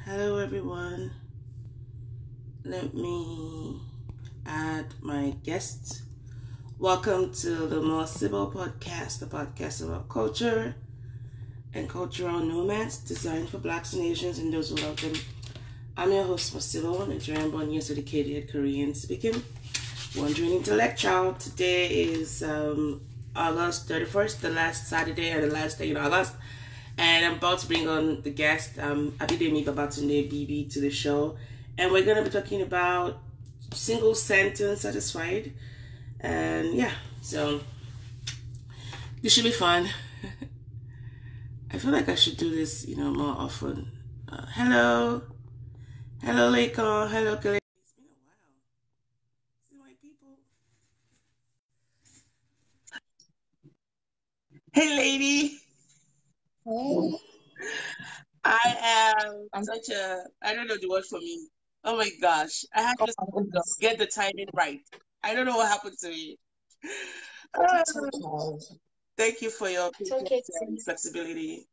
Hello, everyone. Let me add my guests. Welcome to the more Sibyl podcast, the podcast about culture and cultural nomads designed for Blacks and Asians and those who love them. I'm your host, Sibyl, Nigerian born, US educated, Korean speaking, wandering intellectual. Today is August 31st, the last Saturday and the last day in August. And I'm about to bring on the guest, Abidemi Babatunde Bibi, to the show. And we're going to be talking about single sentence satisfied. And yeah, so this should be fun. I feel like I should do this, more often. Hello. Hello, Leko. Hello, Kale. It's been a while. See my people. Hey, lady. Hey. I'm such I don't know the word for me. Oh my gosh. I had Oh to my goodness. get the timing right. I don't know what happened to me. It's okay. Thank you for your It's patience okay, and sis. flexibility.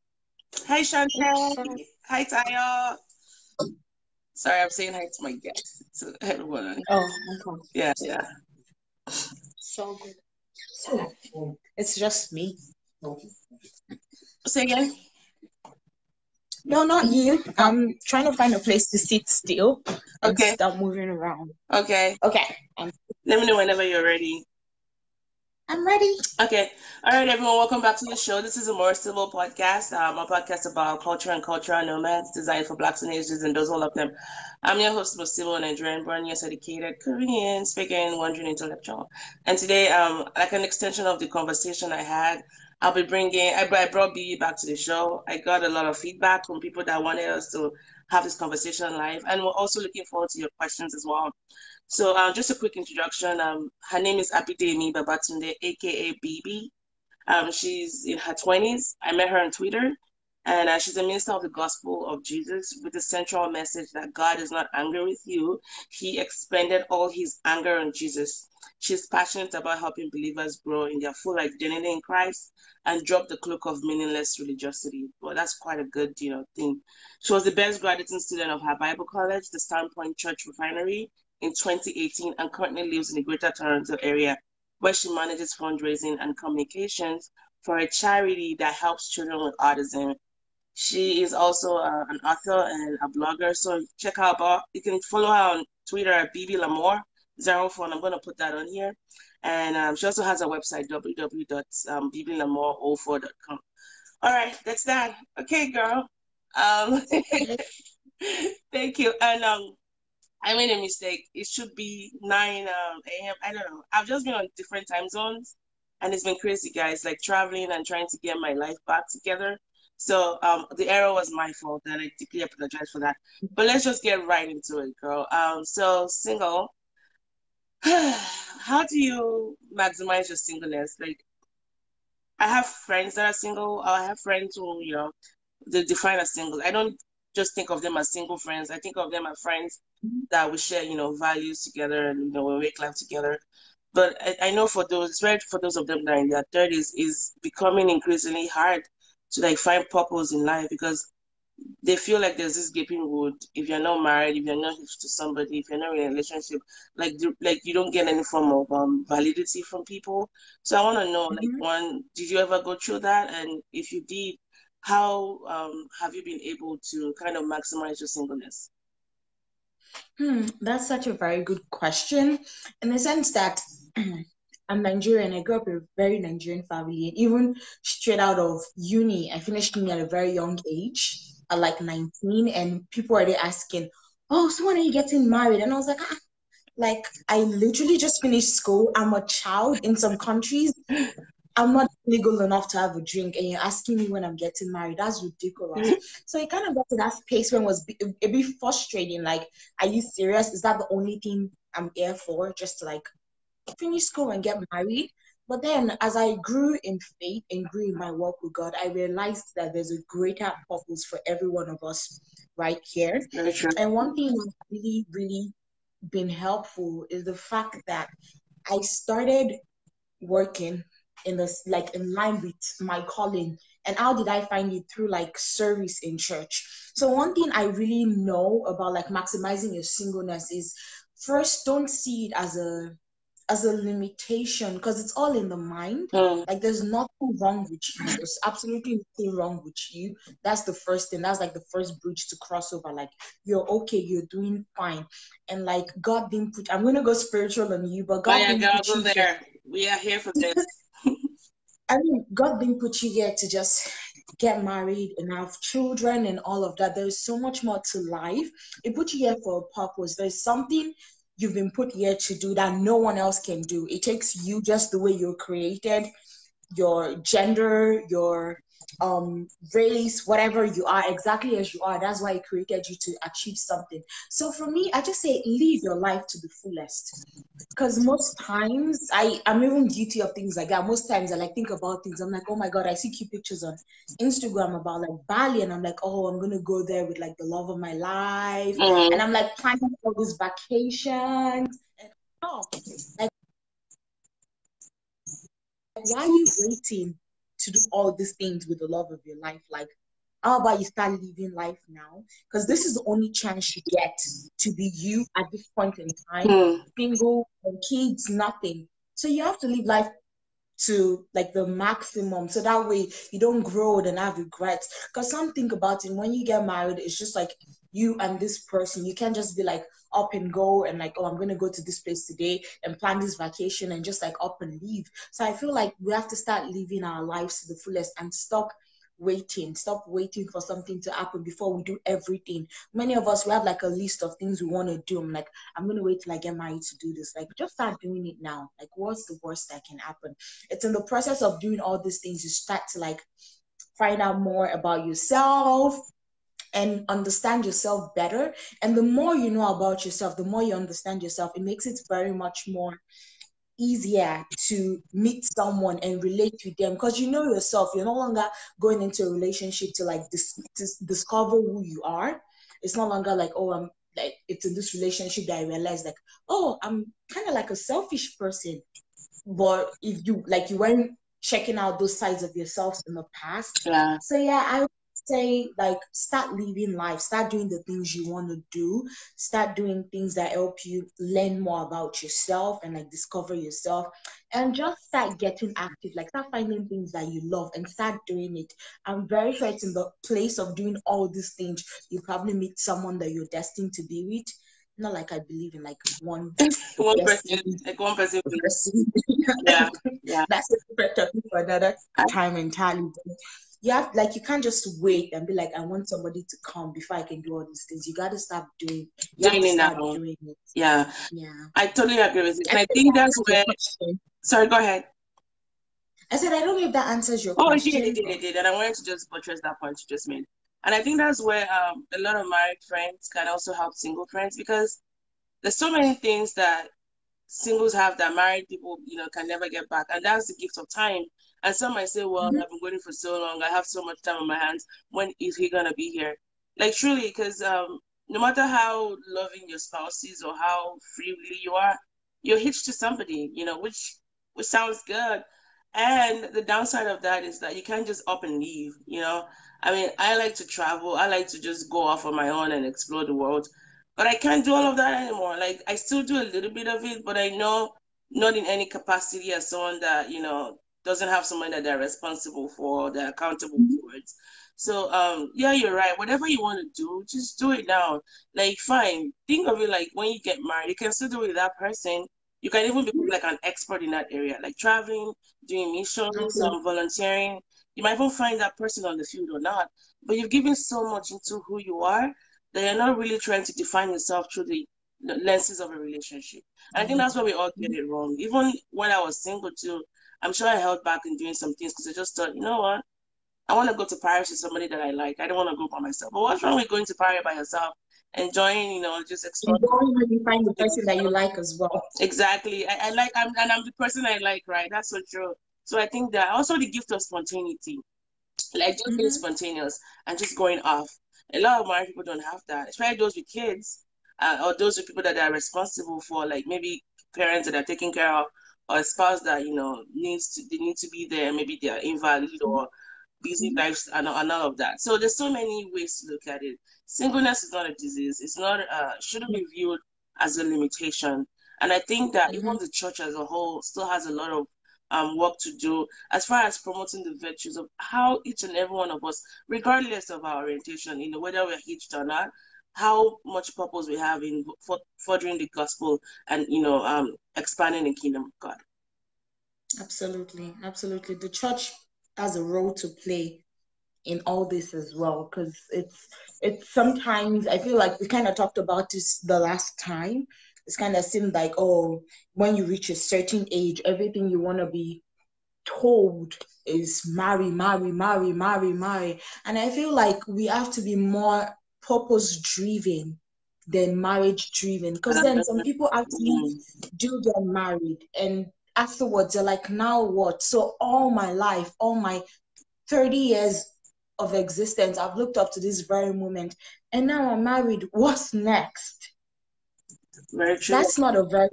Hi, Chantel. It's Hi, Tayo. Sorry, I'm saying hi to my guests, to everyone. Oh, okay. Yeah. So good. It's just me. Say again. No, not you. I'm trying to find a place to sit still and Okay. stop moving around. Okay. Okay. Let me know whenever you're ready. I'm ready. Okay. All right, everyone. Welcome back to the show. This is a more civil podcast. A podcast about culture and cultural nomads designed for Blacks and Asians and those who love them. I'm your host, Sibyl, Nigerian born, US educated, Korean speaking, wandering intellectual. And today, like an extension of the conversation I had, I'll be bringing. I brought Bibi back to the show. I got a lot of feedback from people that wanted us to have this conversation live, and we're also looking forward to your questions as well. So just a quick introduction. Her name is Abidemi Babatunde, aka Bibi. She's in her 20s. I met her on Twitter, and she's a minister of the gospel of Jesus with the central message that God is not angry with you. He expended all his anger on Jesus. She's passionate about helping believers grow in their full identity in Christ and drop the cloak of meaningless religiosity. Well, that's quite a good, thing. She was the best graduating student of her Bible college, the Standpoint Church Refinery, in 2018, and currently lives in the Greater Toronto area, where she manages fundraising and communications for a charity that helps children with autism. She is also an author and a blogger, so check her out. You can follow her on Twitter at Bibi Lamour 04. I'm going to put that on here. And she also has a website, www.bibilamour04.com. All right, that's that. Okay, girl. Um, thank you. And I made a mistake. It should be 9 a.m. I don't know. I've just been on different time zones and it's been crazy, guys, like traveling and trying to get my life back together. So the error was my fault and I deeply apologize for that. But let's just get right into it, girl. So single, how do you maximize your singleness? Like I have friends that are single, or I have friends who, they define as single. I don't just think of them as single friends. I think of them as friends that we share, values together and we make life together. But I know for those, especially for those of them that are in their 30s, is becoming increasingly hard to like find purpose in life because they feel like there's this gaping wound. If you're not married, if you're not hitched to somebody, if you're not in a relationship, like you don't get any form of validity from people. So I want to know, like, one, did you ever go through that? And if you did, how have you been able to kind of maximize your singleness? That's such a very good question in the sense that I'm Nigerian. I grew up in a very Nigerian family. And even straight out of uni, I finished uni at a very young age, at like 19, and people were there asking, "Oh, so when are you getting married?" And I was like, like I literally just finished school. I'm a child in some countries. I'm not legal enough to have a drink, and you're asking me when I'm getting married. That's ridiculous. So it kind of got to that space when it was a bit frustrating. Like, are you serious? Is that the only thing I'm here for? Just to like finish school and get married? But then as I grew in faith and grew in my walk with God, I realized that there's a greater purpose for every one of us right here. Very true. And one thing that's really, really been helpful is the fact that I started working in this like in line with my calling And how did I find it? Through like service in church. So one thing I really know about like maximizing your singleness is, first, don't see it as a limitation, because it's all in the mind. Mm. Like there's nothing wrong with you. There's absolutely nothing wrong with you. That's the first thing. That's like the first bridge to cross over. Like you're okay, you're doing fine. And like God didn't put, I'm gonna go spiritual on you, but Oh God yeah, didn't girl, put go you here. there. We are here for this. I mean, God didn't put you here to just get married and have children and all of that. There's so much more to life. He put you here for a purpose. There's something you've been put here to do that no one else can do. It takes you just the way you're created, your gender, your race, whatever you are, exactly as you are. That's why he created you, to achieve something. So for me, I just say live your life to the fullest. Because most times I'm even guilty of things like that. Most times I like think about things. I'm like, oh my God, I see cute pictures on Instagram about like Bali, and I'm like, oh, I'm gonna go there with like the love of my life. And Mm. I'm like planning all these vacations and oh, like why are you waiting to do all these things with the love of your life? Like, how about you start living life now? Because this is the only chance you get to be you at this point in time. Mm. Single, no kids, nothing. So you have to live life to like the maximum, so that way you don't grow old and have regrets. Because some think about it, when you get married, it's just like you and this person. You can't just be like up and go and like, oh, I'm gonna go to this place today and plan this vacation and just like up and leave. So I feel like we have to start living our lives to the fullest and stop waiting for something to happen before we do everything. Many of us, we have like a list of things we want to do. I'm like, I'm gonna wait till I get married to do this. Like, just start doing it now. Like, what's the worst that can happen? It's in the process of doing all these things you start to like find out more about yourself and understand yourself better. And the more you know about yourself, the more you understand yourself, it makes it very much more easier to meet someone and relate with them, because you know yourself. You're no longer going into a relationship to like discover who you are. It's no longer like, oh, I'm like, it's in this relationship that I realize like, oh, I'm kind of like a selfish person. But if you like, you weren't checking out those sides of yourselves in the past. Yeah. So yeah, I would say like start living life, start doing the things you want to do, start doing things that help you learn more about yourself and like discover yourself, and just start getting active. Like start finding things that you love and start doing it. I'm very sure it's in the place of doing all these things you probably meet someone that you're destined to be with. Not like I believe in like one One person, destiny like one person. person. Yeah. Yeah. That's a different topic for another I time entirely. But you have like, you can't just wait and be like, I want somebody to come before I can do all these things. You got to start doing. You have doing to it start now. doing it. Yeah. Yeah. I totally agree with you. I And I think think that that's answers your where, question. sorry, go ahead. I said I don't know if that answers your Oh, it did, it question, did, but it did. And I wanted to just buttress that point you just made. And I think that's where a lot of married friends can also help single friends, because there's so many things that singles have that married people, can never get back. And that's the gift of time. And some might say, well, mhm, I've been waiting for so long. I have so much time on my hands. When is he going to be here? Like, truly, because no matter how loving your spouse is or how free willy you are, you're hitched to somebody, which sounds good. And the downside of that is that you can't just up and leave. I mean, I like to travel. I like to just go off on my own and explore the world. But I can't do all of that anymore. Like I still do a little bit of it, but I know not in any capacity as someone that, doesn't have someone that they're responsible for, they're accountable mhm, towards. So yeah, you're right. Whatever you want to do, just do it now. Like fine. Think of it like when you get married, you can still do it with that person. You can even become like an expert in that area, like traveling, doing missions, absolutely. volunteering. You might even find that person on the field or not. But you've given so much into who you are that you're not really trying to define yourself through the lenses of a relationship. And I think that's why we all get it wrong. Even when I was single too, I'm sure I held back in doing some things because I just thought, you know what? I want to go to Paris with somebody that I like. I don't want to go by myself. But what's wrong with going to Paris by yourself, enjoying, just And exploring going when you find the person that you like as well. exactly. I like, I'm the person I like, right? That's so true. So I think that also the gift of spontaneity, like just being Hmm. spontaneous and just going off. A lot of married people don't have that, especially those with kids, or those with people that are responsible for, like maybe parents that are taking care of, or a spouse that needs to they need to be there. Maybe they are invalid or busy lives and all of that. So there's so many ways to look at it. Singleness is not a disease. It's not shouldn't be viewed as a limitation. And I think that even Mm-hmm. the church as a whole still has a lot of work to do as far as promoting the virtues of how each and every one of us, regardless of our orientation, whether we're hitched or not, how much purpose we have in furthering the gospel and expanding the kingdom of God. Absolutely, absolutely. The church has a role to play in all this as well, because it's sometimes I feel like we kind of talked about this the last time. It's kind of seemed like, oh, when you reach a certain age, everything you want to be told is marry, marry, marry, marry, marry. And I feel like we have to be more purpose driven than marriage driven. Because then some people actually Mm, do get married and afterwards they're like, now what? So all my life, all my 30 years of existence, I've looked up to this very moment. And now I'm married. What's next? very true. That's not a very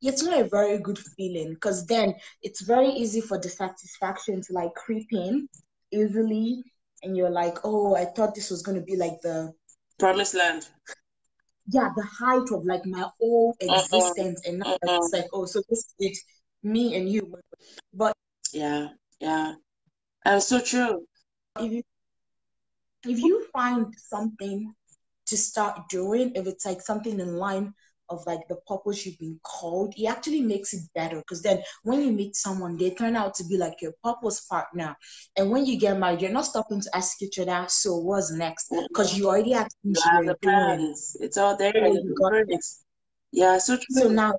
it's not a very good feeling, because then it's very easy for dissatisfaction to like creep in easily, and you're like, oh, I thought this was going to be like the Promised land. yeah, the height of like my whole Uh-uh, existence, and now uh-uh. it's like, oh, so this is me and you. But Yeah, yeah. And so true. if you if you find something to start doing, if it's like something in line of like the purpose you've been called, it actually makes it better, because then when you meet someone, they turn out to be like your purpose partner. And when you get married, you're not stopping to ask each other, so what's next? Because Mm-mm. you already have You things have you're the doing. plans. It's all there in Oh, the you got that. blueprints. Yeah, so So true. now,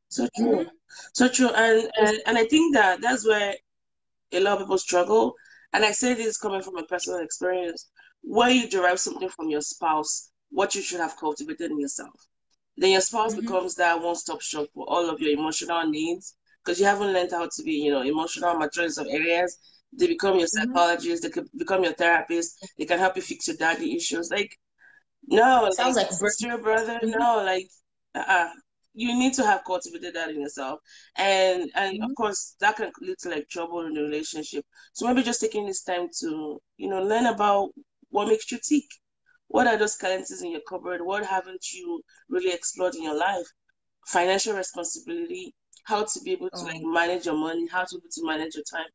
So mhm, true. So true. And I think that that's where a lot of people struggle. And I say this coming from a personal experience, where you derive something from your spouse, what you should have cultivated in yourself. Then your spouse mhm, becomes that one-stop shop for all of your emotional needs because you haven't learned how to be, emotional mature in some areas. They become your mhm. psychologist, they could become your therapist, they can help you fix your daddy issues. Like, no, Sounds like like sister, brother, mhm, no, like uh you need to have cultivated that in yourself. And of mhm, course that can lead to like trouble in the relationship. So maybe just taking this time to, learn about what makes you tick. What are those currencies in your cupboard? What haven't you really explored in your life? Financial responsibility, how to be able to like oh, manage your money, how to be able to manage your time,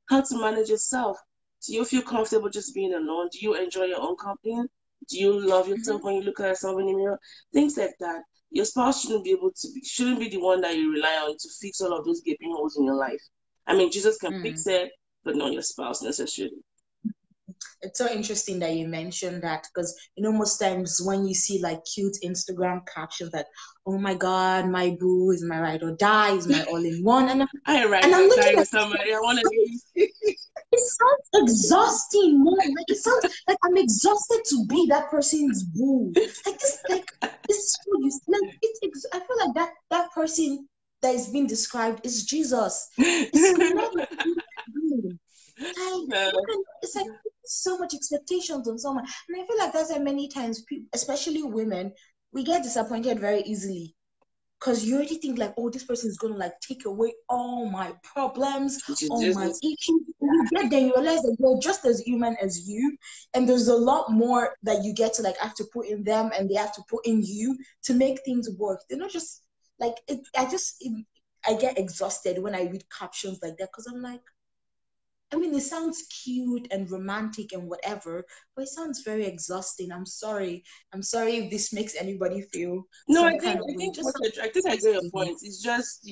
how to manage yourself. Do you feel comfortable just being alone? Do you enjoy your own company? Do you love yourself mhm, when you look at yourself in the mirror? Things like that. Your spouse shouldn't be the one that you rely on to fix all of those gaping holes in your life. I mean, Jesus can mm. fix it, but not your spouse necessarily. It's so interesting that you mentioned that, because most times when you see like cute Instagram captions that, oh my God, my boo is my ride or die, is my all in one, and I and ride I'm or looking die at with it, somebody. I want to like, leave. it sounds exhausting, man. Like it sounds like I'm exhausted to be that person's boo. Like this, like it's so you like I feel like that person that is being described is Jesus. It's not like you. Like, No. it's like so much expectations on someone. And I feel like that's why many times people, especially women, we get disappointed very easily. Because you already think like, oh, this person is gonna like take away all my problems, Which is all my Jesus. issues. And you get there, you realize that you're just as human as you, and there's a lot more that you get to like have to put in them, and they have to put in you to make things work. They're not just like it. I get exhausted when I read captions like that, because I'm like, I mean, it sounds cute and romantic and whatever, but it sounds very exhausting. I'm sorry. I'm sorry if this makes anybody feel No, some I kind think of I way. It think just what sounds I think I get your exhausting. point. It's just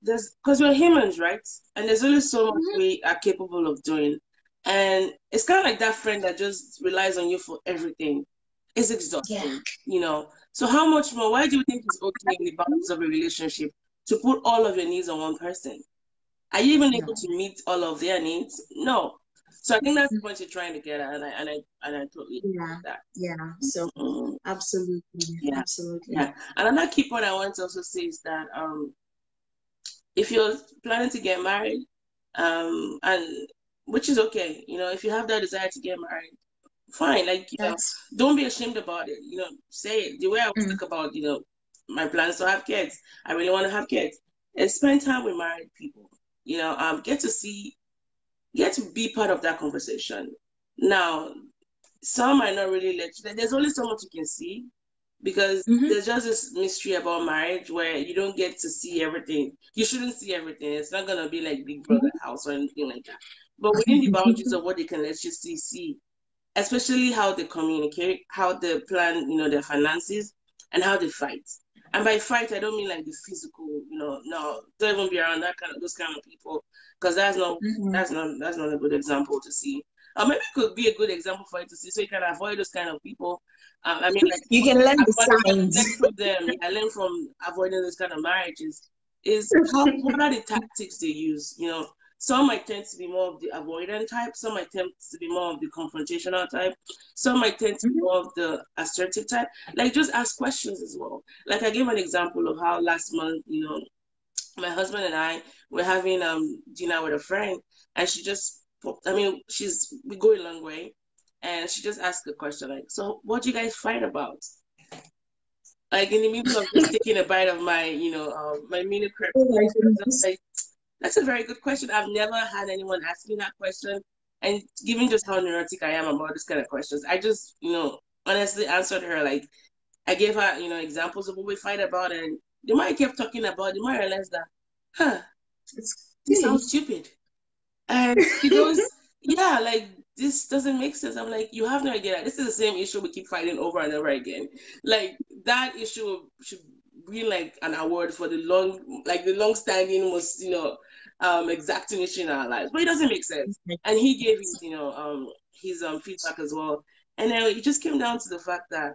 there's because we're humans, right? And there's only so much Mhm. we are capable of doing, and it's kind of like that friend that just relies on you for everything. It's Yeah. exhausting. So how much more? Why do you think it's okay in the boundaries of a relationship to put all of your needs on one person? Are you even able No. to meet all of their needs? No. So I think that's the point you're trying to get at, and I totally agree Yeah. with that. Yeah. So Mm, absolutely. yeah, Absolutely. yeah. Another key point I want to also say is that if you're planning to get married, and which is okay, if you have that desire to get married, fine. Like, That's don't be ashamed about it. Say it the way I always mm, talk about, my plans to have kids. I really want to have kids. And spend time with married people. Get to see get to be part of that conversation. Now, some might not really let you. There's only so much you can see because Mm-hmm. there's just this mystery about marriage where you don't get to see everything. You shouldn't see everything. It's not gonna be like Big Brother house or anything like that. But within the boundaries of what they can let you see, especially how they communicate, how they plan, their finances, and how they fight. And by fight, I don't mean like the physical, no, don't even be around those kind of people, because Mm-hmm. that's not a good example to see. Or maybe it could be a good example for you to see, so you can avoid those kind of people. I mean, like You can learn the learn signs. from them. Yeah, learn from avoiding those kind of marriages. Is what are the tactics they use? Some might tend to be more of the avoidant type. Some might tend to be more of the confrontational type. Some might tend to be Mm-hmm. more of the assertive type. Like, just ask questions as well. Like, I gave an example of how last month, my husband and I were having dinner with a friend, and she just I mean, we go a long way, and she just asked a question like, "So, what do you guys fight about?" Like in the middle of just taking a bite of my, my mini crepe. Oh my Just goodness. like, that's a very good question. I've never had anyone ask me that question. And given just how neurotic I am about this kind of questions, I just, honestly answered her. Like, I gave her, examples of what we fight about. And the more I kept talking about, the more I realized that, huh, It's this silly. sounds stupid. And she goes, yeah, like this doesn't make sense. I'm like, you have no idea. This is the same issue we keep fighting over and over again. Like that issue should be like an award for the long standing most, exacting issue in our lives. But it doesn't make sense. And he gave his feedback as well. And then it just came down to the fact that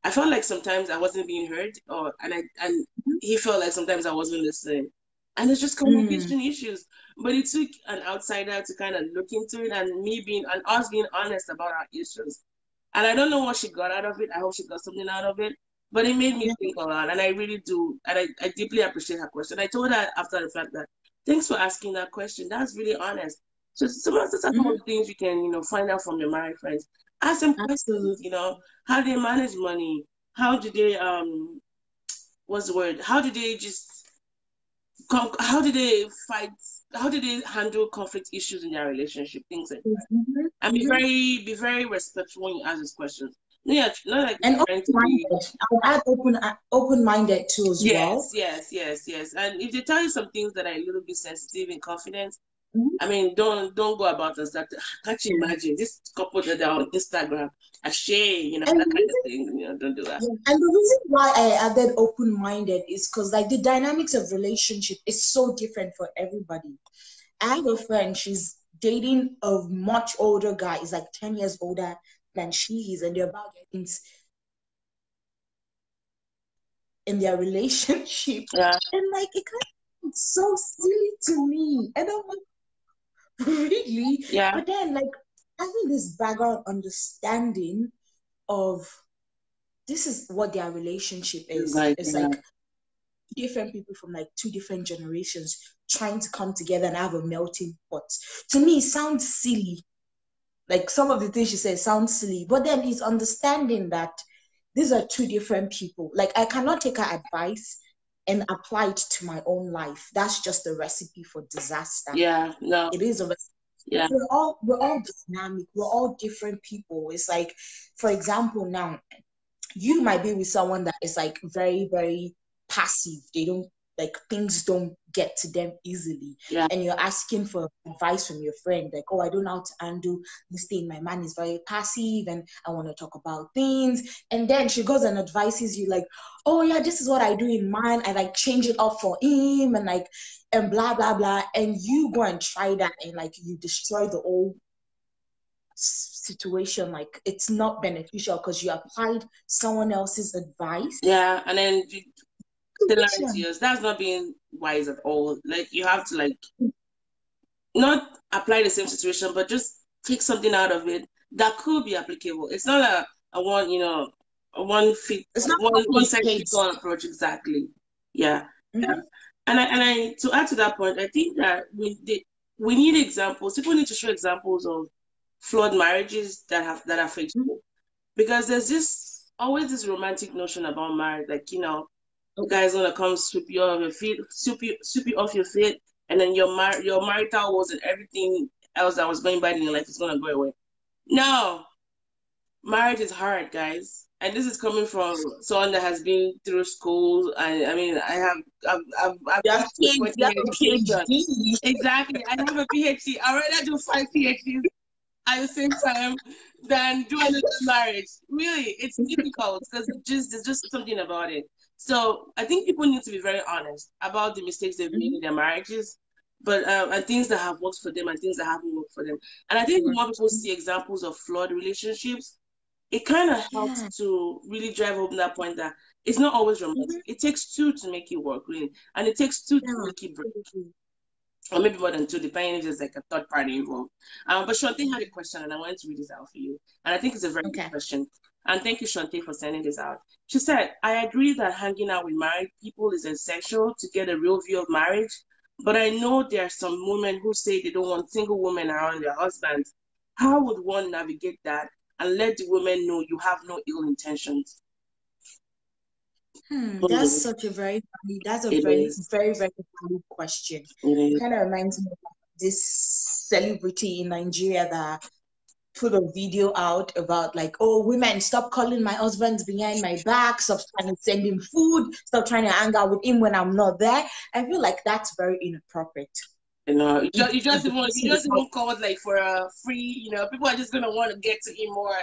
I felt like sometimes I wasn't being heard, and he felt like sometimes I wasn't listening, and it's just Mm, communication issues. But it took an outsider to kind of look into it, and us being honest about our issues. And I don't know what she got out of it. I hope she got something out of it. But it made me yeah. think a lot, and I really do, and I deeply appreciate her question. I told her after the fact that thanks for asking that question. That's really honest. So those are some of Mm-hmm. the things you can find out from your married friends. Ask them questions. Absolutely. How do they manage money? How do they what's the word? How do they fight? How do they handle conflict issues in their relationship? Things like that. Mm-hmm. And Mm-hmm. be very respectful when you ask these questions. Yeah, not like And you're trying to be. open-minded. I'll add open-minded too as Yes, well. yes, yes, yes. And if they tell you some things that are a little bit sensitive in confidence, Mhm. I mean, don't go about and start. Can't you imagine this couple that are on Instagram, a share, And that the kind of reason, thing. Don't do that. yeah, and the reason why I added open-minded is because like the dynamics of relationship is so different for everybody. I have a friend, she's dating a much older guy, he's like 10 years older than she is, and they're about getting in their relationship. Yeah, And like it kind of so silly to me. And I'm like, really? yeah. But then like having this background understanding of this is what their relationship It's is. like It's like different people from like two different generations trying to come together and have a melting pot. To me, it sounds silly. Like some of the things she says sound silly, but then he's understanding that these are two different people. Like I cannot take her advice and apply it to my own life. That's just a recipe for disaster. yeah, no, It is a recipe. yeah, We're all dynamic. We're all different people. It's like, for example, now you might be with someone that is like very, very passive. They don't like things don't get to them easily. yeah, And you're asking for advice from your friend, like, oh, I don't know how to undo this thing. My man is very passive and I want to talk about things. And then she goes and advises you, like, oh yeah, this is what I do in mine. I like change it up for him and like and blah blah blah. And you go and try that and like you destroy the whole situation. Like it's not beneficial because you applied someone else's advice. yeah. And then tailoring to Situation. yours. That's not being wise at all. Like you have to like not apply the same situation, but just take something out of it that could be applicable. It's not a one, a It's not one copy and size fits paste. all approach exactly. Yeah. Yeah. Mm-hmm. And I to add to that point, I think that we need examples. People need to show examples of flawed marriages that are faithful. Because there's this always this romantic notion about marriage, like, the guy's gonna come sweep you off your feet, sweep you off your feet, and then your marital woes and everything else that was going bad in your life is gonna go away. No, marriage is hard, guys. And this is coming from someone that has been through school. I mean, I've You have got to a kids, point you in have a education. PhD. Exactly. I have a PhD. I'd rather do 5 PhDs at the same time than do another marriage. Really, it's difficult because there's just something about it. So I think people need to be very honest about the mistakes they've made in their marriages, but and things that have worked for them and things that haven't worked for them. And I think the more people see examples of flawed relationships, it kind of helps Yeah. to really drive home that point that it's not always romantic. Mhm. It takes two to make it work, really, and it takes two to Yeah. make it break, or maybe more than two, depending if there's like a third party involved. But Shante had a question, and I wanted to read this out for you. And I think it's a very good Okay. question. And thank you, Shante, for sending this out. She said, I agree that hanging out with married people is essential to get a real view of marriage. But I know there are some women who say they don't want single women around their husbands. How would one navigate that and let the women know you have no ill intentions? That's Hmm. such a that's a It very, is. very, very valid question. It It is. kind of reminds me of this celebrity in Nigeria that put a video out about like, oh, women, stop calling my husbands behind my back, stop trying to send him food, stop trying to hang out with him when I'm not there. I feel like that's very inappropriate. You know, If the you person is just not even called like for a free. You know, people are just gonna want to get to him more.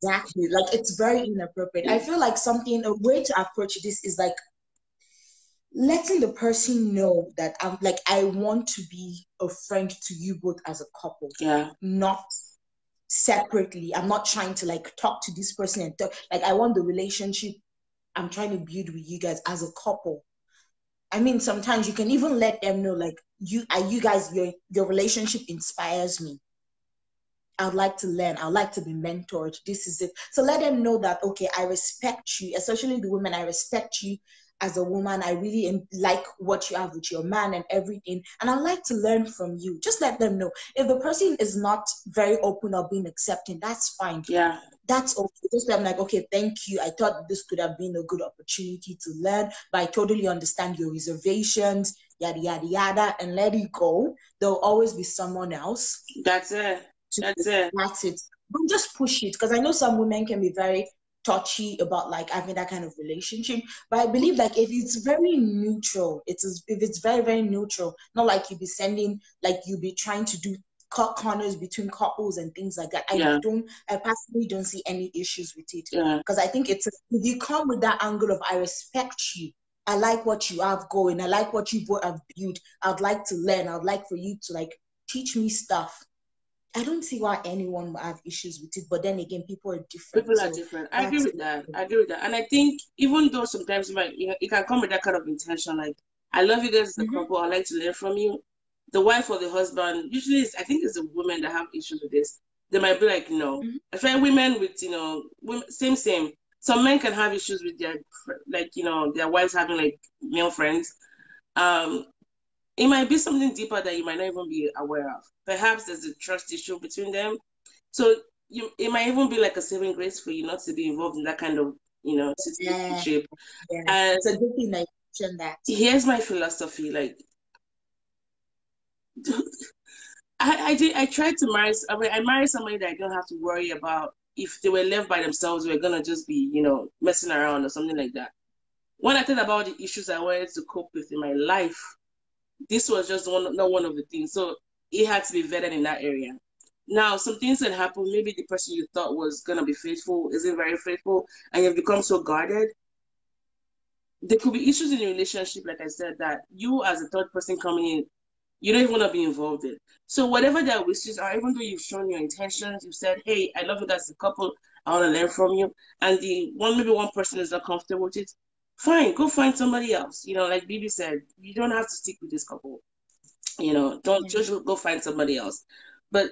exactly like it's very inappropriate. I feel like something a way to approach this is like letting the person know that I'm like I want to be a friend to you both as a couple, Yeah, not separately. I'm not trying to like talk to this person and talk like I want the relationship I'm trying to build with you guys as a couple. I mean, sometimes you can even let them know like you guys your relationship inspires me. I'd like to learn. I'd like to be mentored. This is it. So let them know that, okay, I respect you, especially the women. I respect you as a woman. I really like what you have with your man and everything. And I'd like to learn from you. Just let them know. If the person is not very open or being accepting, that's fine. yeah, That's okay. Just I'm like, okay, thank you. I thought this could have been a good opportunity to learn, but I totally understand your reservations, yada yada yada, and let it go. There'll always be someone else that's it. to That's it. that's it. Don't just push it because I know some women can be very touchy about like having that kind of relationship. But I believe like if it's very neutral, if it's very, very neutral, not like you be sending like you be trying to do cut corners between couples and things like that. Yeah, I personally don't see any issues with it. yeah. Because I think if you come with that angle of I respect you, I like what you have going, I like what you both have built, I'd like to learn, I'd like for you to like teach me stuff. I don't see why anyone would have issues with it, but then again, people are different, People are so different. I agree that's with that. I agree with that. And I think even though sometimes you can come with that kind of intention, like I love you guys as a mm-hmm, couple. I like to learn from you. The wife or the husband usually is. I think it's the women that have issues with this. They might be like, no. mm-hmm. I find women with women, same. Some men can have issues with their like their wives having like male friends. Um, it might be something deeper that you might not even be aware of. Perhaps there's a trust issue between them. So it might even be like a saving grace for you not to be involved in that kind of Yeah, situationship. yeah. And It's a good thing that you mentioned that. here's my philosophy: like I tried to marry. I mean, I married somebody that I don't have to worry about if they were left by themselves. We're gonna just be messing around or something like that. When I thought about the issues I wanted to cope with in my life, this was just not one of the things. So it had to be vetted in that area. Now, some things that happen, maybe the person you thought was gonna be faithful isn't very faithful, and you've become so guarded. There could be issues in your relationship, like I said, that you as a third person coming in, you don't even want to be involved in. So whatever their wishes are, even though you've shown your intentions, you've said, "Hey, I love you guys as a couple. I want to learn from you," and maybe one person is not comfortable with it. Fine, go find somebody else. Like Bibi said, you don't have to stick with this couple. Don't Yeah. just go find somebody else. But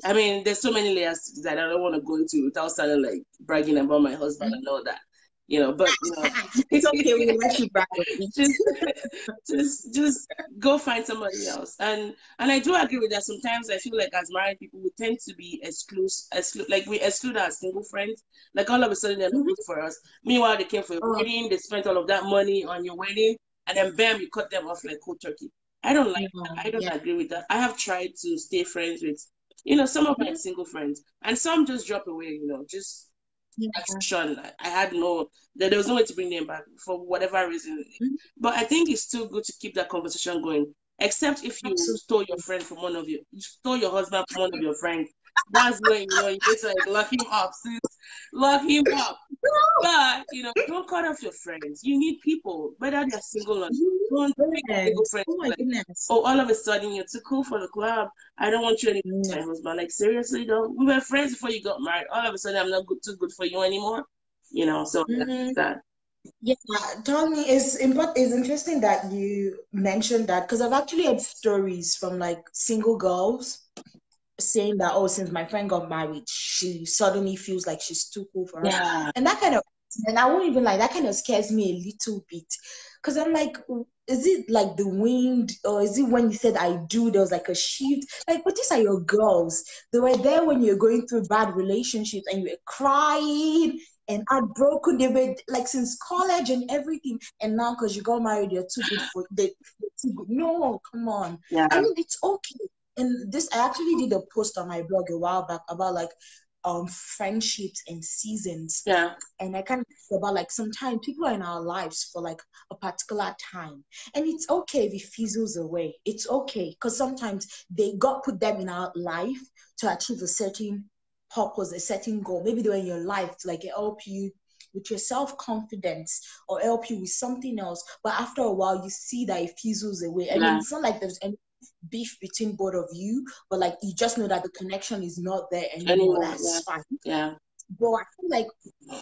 I mean, there's so many layers that I don't want to go into without sounding like bragging about my husband and all that. But It's okay, we'll let you brag a bit. just just go find somebody else. And I do agree with that. Sometimes I feel like as married people we tend to be like we exclude our single friends. Like all of a sudden they're not Mm-hmm. good for us. Meanwhile they came for your Oh, wedding, they spent all of that money on your wedding, and then bam, you cut them off like cold turkey. I don't like that. No, I don't yeah. agree with that. I have tried to stay friends with, some of my Mhm. single friends, and some just drop away, just Yeah. action. I had there was no way to bring them back for whatever reason. Mhm. But I think it's still good to keep that conversation going. Except if you stole your Absolutely. friend from you stole your husband from one of your friends. That's when you need to like lock him up, sis. Lock him up. But don't cut off your friends. You need people, whether they're single or not. You Don't need take single friends. friends Oh my like, goodness. oh, all of a sudden you're too cool for the club. I don't want you anymore, No. my husband. Like seriously though, we were friends before you got married. All of a sudden I'm not too good for you anymore. So that's Mhm. that. Yeah, Tommy, it's interesting that you mentioned that because I've actually had stories from like single girls saying that, oh, since my friend got married, she suddenly feels like she's too cool for her. Yeah, And that kind of, and I won't even like, that kind of scares me a little bit. Because I'm like, is it like the wind, or is it when you said I do, there was like a shift? Like, but these are your girls. They were there when you're going through bad relationships and you were crying and heartbroken. They were like since college and everything. And now because you got married, you're too good for they're too good. No, come on. I yeah, mean, it's okay. And this, I actually did a post on my blog a while back about like friendships and seasons. yeah, And I kind of talk about like sometimes people are in our lives for like a particular time. And it's okay if it fizzles away. It's okay. Because sometimes they God put them in our life to achieve a certain purpose, a certain goal. Maybe they're in your life to like help you with your self-confidence or help you with something else. But after a while you see that it fizzles away. I mean, yeah. it's not like there's any beef between both of you, but like you just know that the connection is not there anymore. Anymore, yeah, That's fine. yeah. But I feel like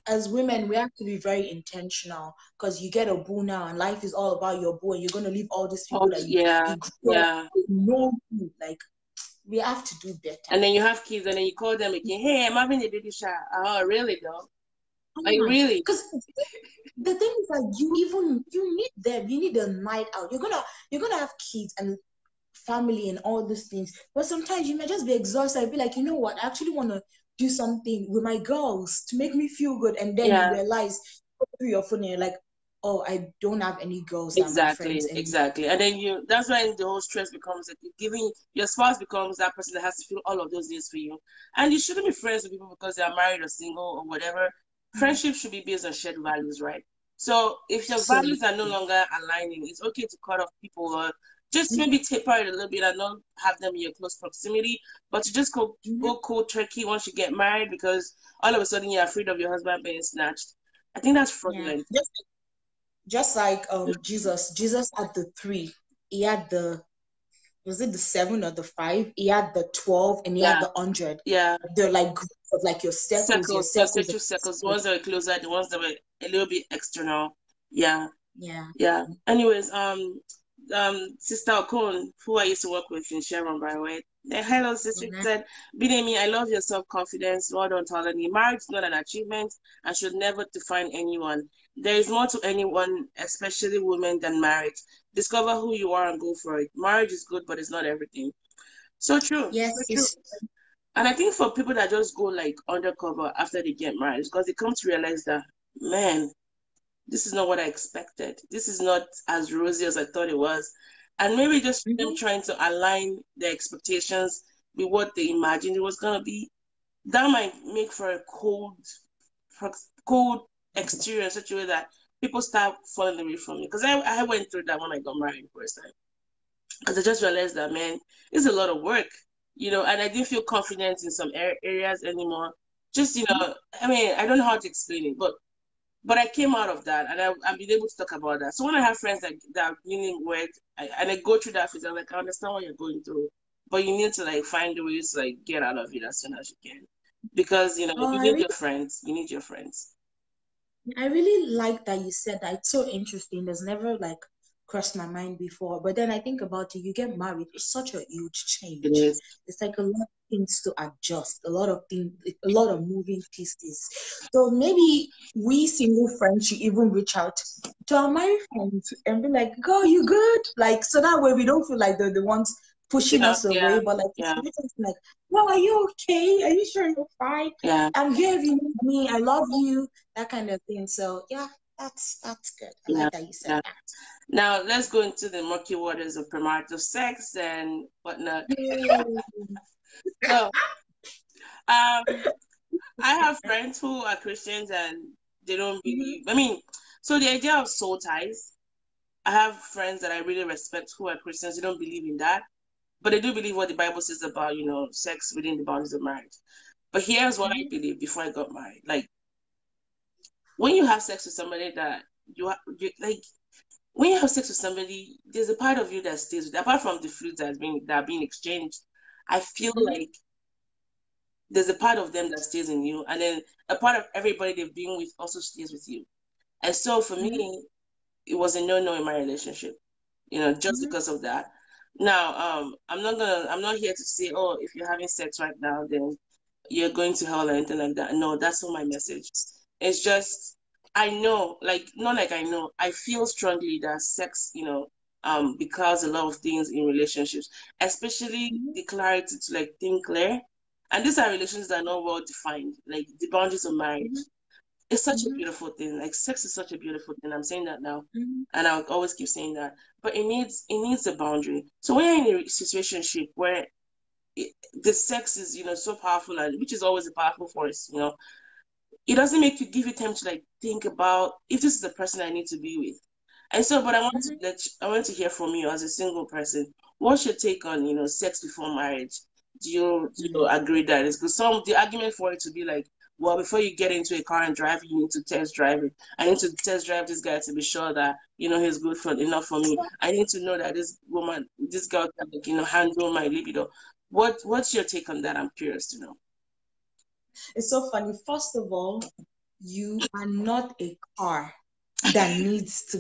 as women, we have to be very intentional because you get a boo now, and life is all about your boo, and you're gonna leave all these people Oh, that yeah, you grew up yeah. with, know you. Like we have to do better. And then you have kids, and then you call them again. Hey, I'm having a baby shower. Oh, really though? Come Like on, really? because the thing is that you need them. You need a night out. You're gonna have kids and family and all these things. But sometimes you may just be exhausted and be like, you know what, I actually want to do something with my girls to make me feel good. And then you Yeah, realize through your phone and you're like, oh, I don't have any girls that are my friends exactly, anymore. exactly. And then that's when the whole stress becomes like you're giving your spouse becomes that person that has to feel all of those needs for you. And you shouldn't be friends with people because they are married or single or whatever. Friendship should be based on shared values, right? So if your values are no Absolutely. longer aligning, it's okay to cut off people or just maybe taper it a little bit and not have them in your close proximity, but to just Mhm. go cold turkey once you get married because all of a sudden you're afraid of your husband being snatched. I think that's Yeah. fraudulent. Just like Jesus had the three. He had the was it the seven or the five? He had the 12 and he had Yeah, the 100. yeah. They're like groups of like your Circles, circles of concentric circles. The circles. ones that were closer, the ones that were a little bit external. Yeah, Yeah. yeah. Anyways, Sister Okon, who I used to work with in Sharon, by the way. Hello, sister. She Mhm. said, Bidemi, I love your self-confidence. Well done, Tolani. Marriage is not an achievement and should never define anyone. There is more to anyone, especially women, than marriage. Discover who you are and go for it. Marriage is good, but it's not everything. So true, so Yes, true. it's And I think for people that just go like undercover after they get married, because they come to realize that, man, this is not what I expected. This is not as rosy as I thought it was. And maybe just them mhm. trying to align their expectations with what they imagined it was going to be. That might make for a cold exterior in such a way that people start falling away from me. Because I went through that when I got married the first time because I just realized that man, it's a lot of work, and I didn't feel confident in some areas anymore. Just I mean, I don't know how to explain it, but I came out of that, and I've been able to talk about that. So when I have friends that are dealing with, and I go through that phase, I'm like, I understand what you're going through, but you need to like find a way to like get out of it as soon as you can, because Oh, you need your friends. You need your friends. I really like that you said that. It's so interesting. There's never like crossed my mind before. But then I think about it, you get married, it's such a huge It change. is. It's like a lot of things to adjust, a lot of things, a lot of moving pieces. So maybe we single friends should even reach out to our married friends and be like, girl, you good? Like, so that way we don't feel like they're the ones pushing Yeah, us yeah, away, but like, it's yeah, like, well, are you okay? Are you sure you're fine? yeah. I'm here if you need me. I love you, that kind of thing. So yeah. That's good. I Yeah, like that you said yeah. that. Now let's go into the murky waters of premarital sex and whatnot. Yay. So, um, I have friends who are Christians and they don't Mm-hmm. believe. I mean, so the idea of soul ties. I have friends that I really respect who are Christians. They don't believe in that, but they do believe what the Bible says about sex within the boundaries of marriage. But here's what I Mm-hmm. believe before I got married. Like when you have sex with somebody that like when you have sex with somebody, there's a part of you that stays with. Apart from the fluids that are being exchanged, I feel Mm-hmm. like there's a part of them that stays in you, and then a part of everybody they've been with also stays with you. And so for Mm-hmm. me, it was a no-no in my relationship, just Mm-hmm. because of that. Now, I'm not here to say, oh, if you're having sex right now, then you're going to hell or anything like that. No, that's not my message. It's just I know, like not like I know, I feel strongly that sex, because a lot of things in relationships, especially Mm-hmm. the clarity to like think clear. And these are relations that are not well defined, like the boundaries of marriage. It's such a Mm-hmm. beautiful thing. Like sex is such a beautiful thing. I'm saying that now, Mm-hmm. and I'll always keep saying that. But it needs a boundary. So when you're in a situationship where the sex is so powerful, and which is always a powerful force, it doesn't make you give you time to like think about if this is the person I need to be with. And so, but I want to hear from you as a single person. What's your take on sex before marriage? Do you Mm-hmm. agree that it's good? Some the argument for it to be like, well, before you get into a car and drive, you need to test drive it. I need to test drive this guy to be sure that he's good for enough for me. I need to know that this girl can like handle my libido. What's your take on that? I'm curious to know. It's so funny. First of all, you are not a car that needs to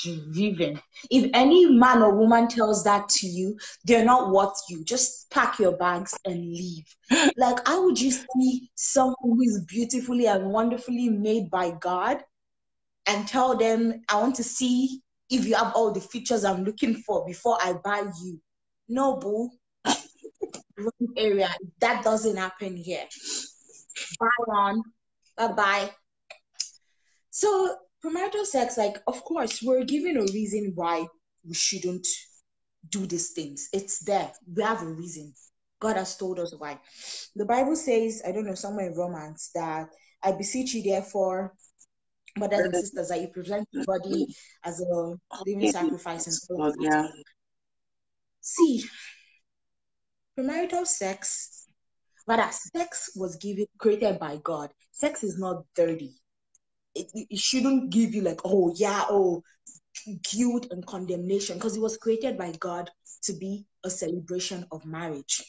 be driven. If any man or woman tells that to you, they're not worth you. Just pack your bags and leave. Like, how would you see someone who is beautifully and wonderfully made by God and tell them, I want to see if you have all the features I'm looking for before I buy you? No, boo. Wrong area. That doesn't happen here. Bye on. Bye bye. So premarital sex, like, of course, we're given a reason why we shouldn't do these things. It's there. We have a reason. God has told us why. The Bible says, I don't know, somewhere in Romans, that I beseech you, therefore, brothers and sisters, that you present your body as a living sacrifice and all of Well, that. yeah. See, premarital sex, rather, sex was given created by God. Sex is not dirty. It shouldn't give you like, oh yeah, oh, guilt and condemnation, because it was created by God to be a celebration of marriage.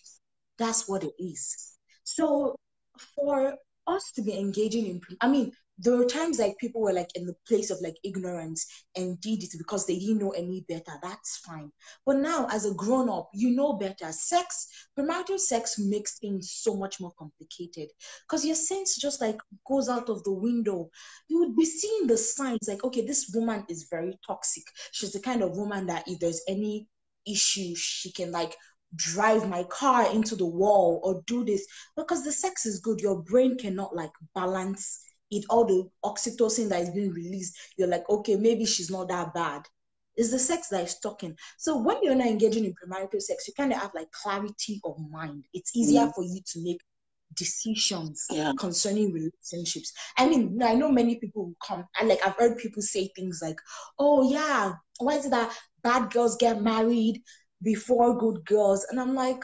That's what it is. So for us to be engaging in, I mean, there were times like people were like in the place of like ignorance and did it because they didn't know any better. That's fine. But now, as a grown up, you know better. Premarital sex makes things so much more complicated because your sense just like goes out of the window. You would be seeing the signs like, okay, this woman is very toxic. She's the kind of woman that if there's any issue, she can like drive my car into the wall or do this because the sex is good. Your brain cannot like balance it. All the oxytocin that is being released, you're like, okay, maybe she's not that bad. It's the sex that is talking. So when you're not engaging in premarital sex, you kind of have like clarity of mind. It's easier Yeah. for you to make decisions Yeah. concerning relationships. I mean, I know many people who come and like I've heard people say things like, "Oh yeah, why is it that bad girls get married before good girls?" And I'm like,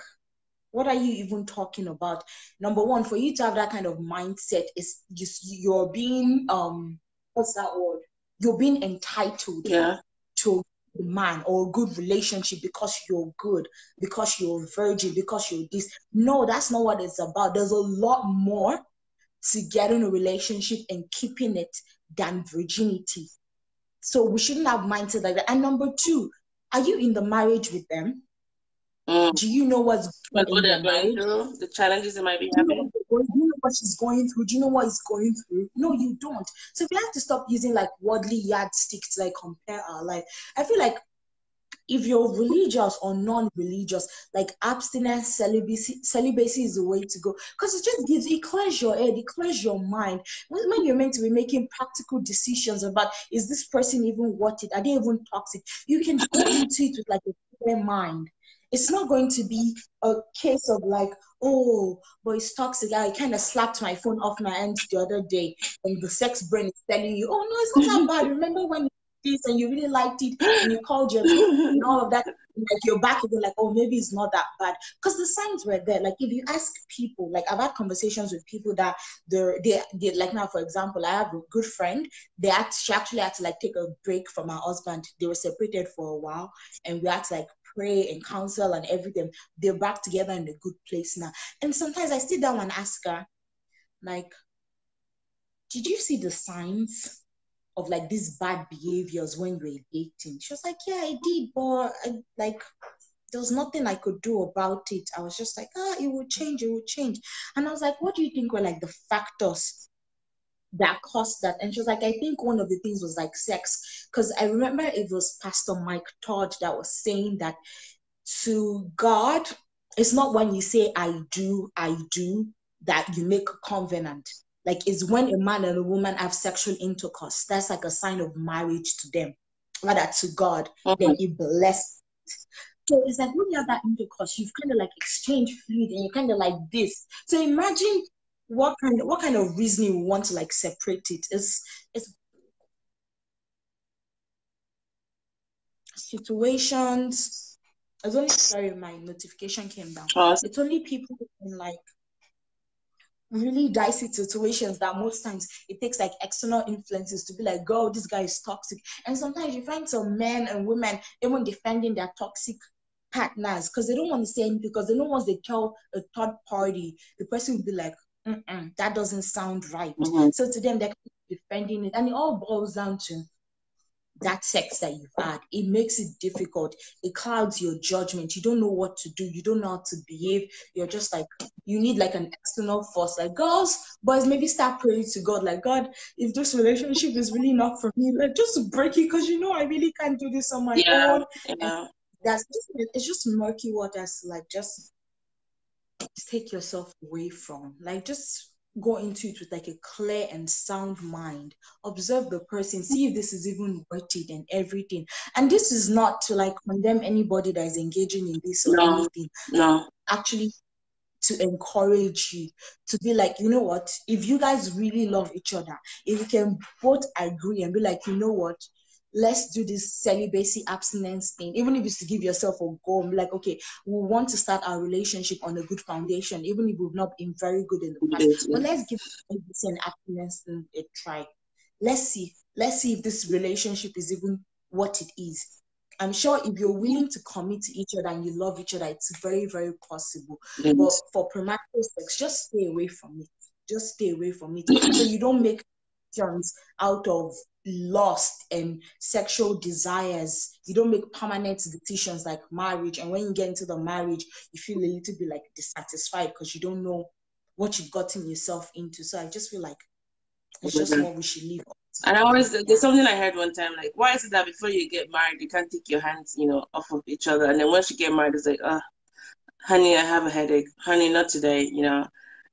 what are you even talking about? Number one, for you to have that kind of mindset is you're being what's that word? You're being entitled Yeah. to a man or a good relationship because you're good, because you're a virgin, because you're this. No, that's not what it's about. There's a lot more to getting a relationship and keeping it than virginity. So we shouldn't have mindset like that. And number two, are you in the marriage with them? Mm. Do you know what's going Like on what in they're your going marriage? through, the challenges they might be Do you know having. do you know what she's going through? Do you know what he's going through? No, you don't. So we have to stop using like worldly yardsticks to like compare our life. I feel like if you're religious or non-religious, like abstinence, celibacy is the way to go, because it just it clears your head, it clears your mind. When you're meant to be making practical decisions about, is this person even worth it? Are they even toxic? You can go into it with like a clear mind. It's not going to be a case of like, oh, but it's toxic. I kind of slapped my phone off my hand the other day, and the sex brain is telling you, oh no, it's not that bad. Remember when this and you really liked it and you called your friend and all of that, like you're back again, like, oh, maybe it's not that bad, because the signs were there. Like if you ask people, like I've had conversations with people that they like, now for example, I have a good friend. She actually had to like take a break from her husband. They were separated for a while, and we had to like pray and counsel and everything. They're back together in a good place now. And sometimes I sit down and ask her, like, did you see the signs of like these bad behaviors when we were dating? She was like, yeah, I did, but like there was nothing I could do about it. I was just like, it would change, it would change. And I was like, what do you think were like the factors that caused that? And she was like, I think one of the things was like sex. Because I remember it was Pastor Mike Todd that was saying that to God, it's not when you say I do, that you make a covenant. Like it's when a man and a woman have sexual intercourse. That's like a sign of marriage to them. Rather to God, then He bless. So it's like when you have that intercourse, you've kind of like exchanged fluid and you're kind of like this. So imagine what kind of reasoning we want to like separate it. It's situations. It's only, sorry, my notification came down. It's only people in like really dicey situations that most times it takes like external influences to be like, girl, this guy is toxic. And sometimes you find some men and women even defending their toxic partners because they don't want to say anything, because they know once they tell a third party, the person will be like, that doesn't sound right. So to them, they're defending it. And it all boils down to that sex that you've had. It makes it difficult. It clouds your judgment. You don't know what to do. You don't know how to behave. You're just like, you need like an external force. Like girls, boys, maybe start praying to God. Like, God, if this relationship is really not for me, like just break it, because you know I really can't do this on my own. And it's just murky waters. Like just take yourself away from. Like just go into it with like a clear and sound mind. Observe the person, see if this is even worth it and everything. And this is not to like condemn anybody that is engaging in this or anything. No. Actually, to encourage you to be like, you know what, if you guys really love each other, if you can both agree and be like, you know what, let's do this celibacy abstinence thing, even if it's to give yourself a goal and be like, okay, we want to start our relationship on a good foundation, even if we've not been very good in the past, but let's give celibacy and abstinence thing a try. Let's see if this relationship is even what it is. I'm sure if you're willing to commit to each other and you love each other, it's very, very possible. But for premarital sex, just stay away from it. Just stay away from it. So you don't make decisions out of lust and sexual desires. You don't make permanent decisions like marriage. And when you get into the marriage, you feel a little bit like dissatisfied because you don't know what you've gotten yourself into. So I just feel like it's just what we should leave. And there's something I heard one time, like, why is it that before you get married, you can't take your hands, off of each other? And then once you get married, it's like, honey, I have a headache. Honey, not today,